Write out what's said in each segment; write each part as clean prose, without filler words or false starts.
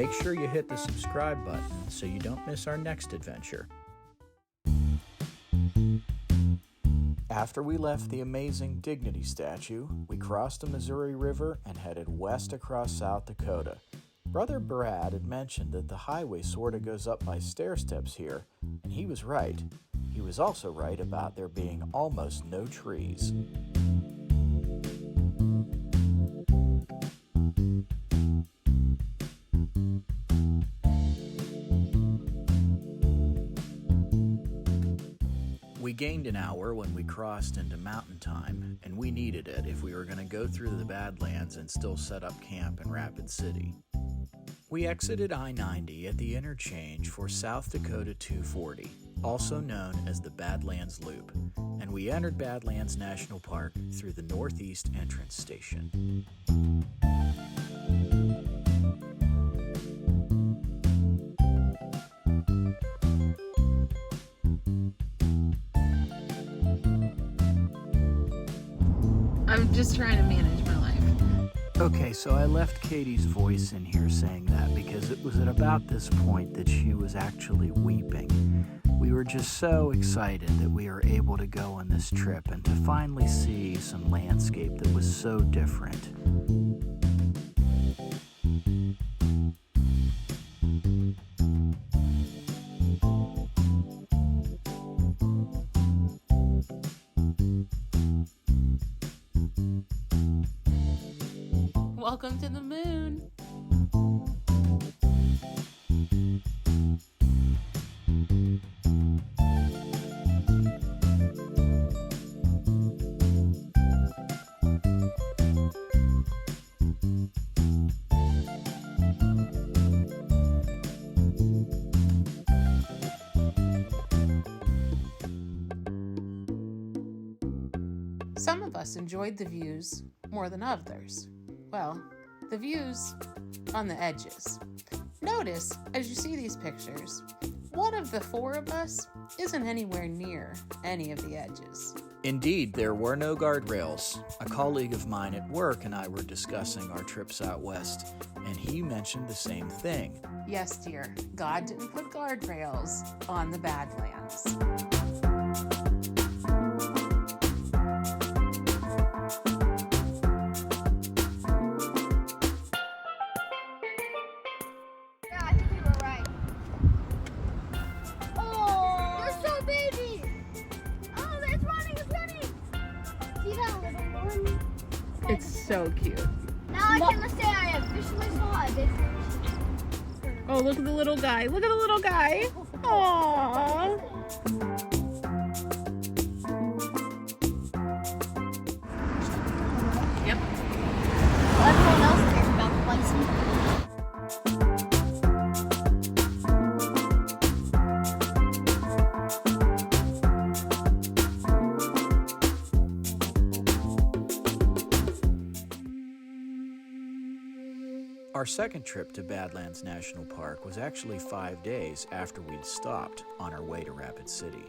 make sure you hit the subscribe button so you don't miss our next adventure. After we left the amazing Dignity statue, we crossed the Missouri River and headed west across South Dakota. Brother Brad had mentioned that the highway sort of goes up by stair steps here, and he was right. He was also right about there being almost no trees. We gained an hour when we crossed into mountain time, and we needed it if we were going to go through the Badlands and still set up camp in Rapid City. We exited I-90 at the interchange for South Dakota 240, also known as the Badlands Loop, and we entered Badlands National Park through the northeast entrance station. I'm just trying to manage my life. Okay, so I left Katie's voice in here saying that because it was at about this point that she was actually weeping. We were just so excited that we were able to go on this trip and to finally see some landscape that was so different. Welcome to the moon. Some of us enjoyed the views more than others. Well, the views on the edges. Notice, as you see these pictures, one of the four of us isn't anywhere near any of the edges. Indeed, there were no guardrails. A colleague of mine at work and I were discussing our trips out west, and he mentioned the same thing. Yes, dear, God didn't put guardrails on the Badlands. It's so cute. Now I can say I officially saw a big fish. Oh, look at the little guy. Look at the little guy. Aww. Yep. Well, everyone else cares about the bison. Our second trip to Badlands National Park was actually 5 days after we'd stopped on our way to Rapid City.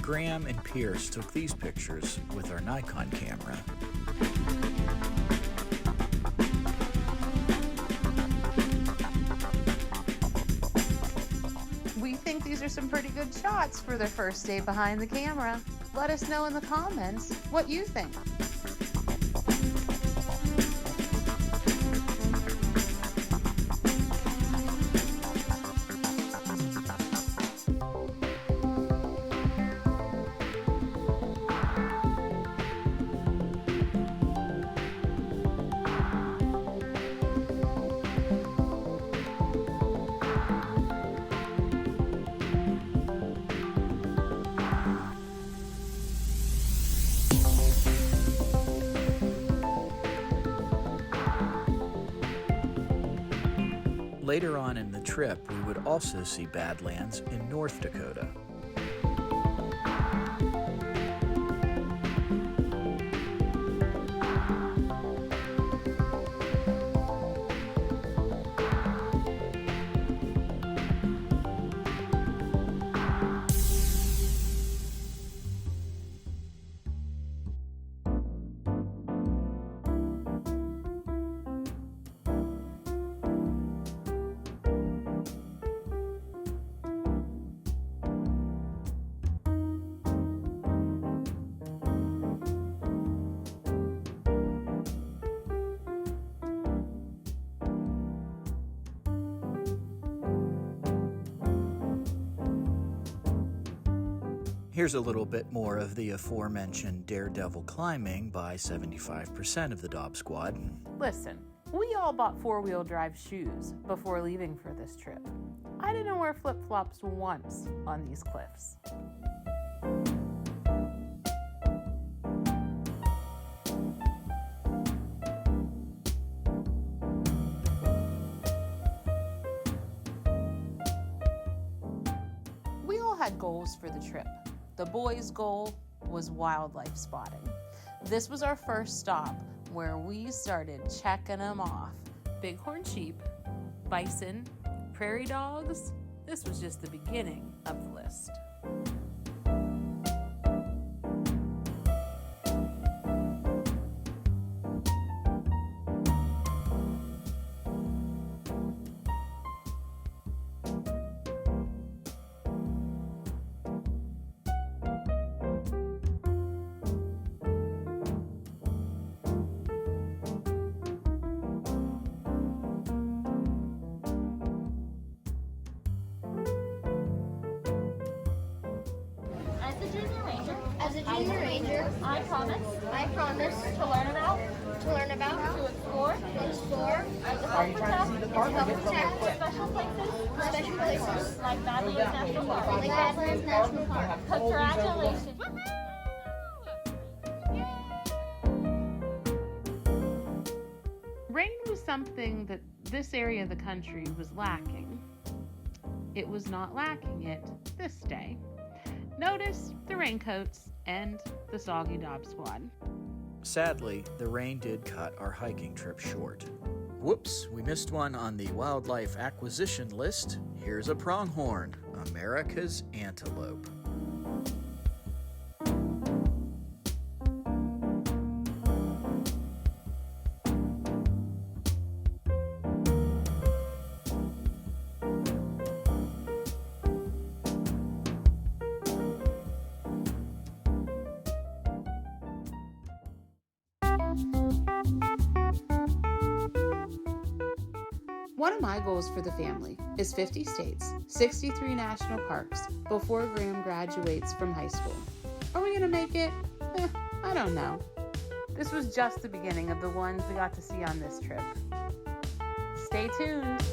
Graham and Pierce took these pictures with our Nikon camera. We think these are some pretty good shots for their first day behind the camera. Let us know in the comments what you think. Later on in the trip, we would also see Badlands in North Dakota. Here's a little bit more of the aforementioned daredevil climbing by 75% of the Daub Squad. Listen, we all bought four-wheel drive shoes before leaving for this trip. I didn't wear flip-flops once on these cliffs. We all had goals for the trip. The boys' goal was wildlife spotting. This was our first stop where we started checking them off. Bighorn sheep, bison, prairie dogs. This was just the beginning of the list. As a junior ranger, I promise to learn about, to explore, and to help protect special places like Badlands National Park. Badlands National Park. Congratulations. Rain was something that this area of the country was lacking. It was not lacking it this day. Notice the raincoats and the soggy DaubSquad. Sadly, the rain did cut our hiking trip short. Whoops, we missed one on the wildlife acquisition list. Here's a pronghorn, America's antelope. One of my goals for the family is 50 states, 63 national parks before Graham graduates from high school. Are we going to make it? I don't know. This was just the beginning of the ones we got to see on this trip. Stay tuned.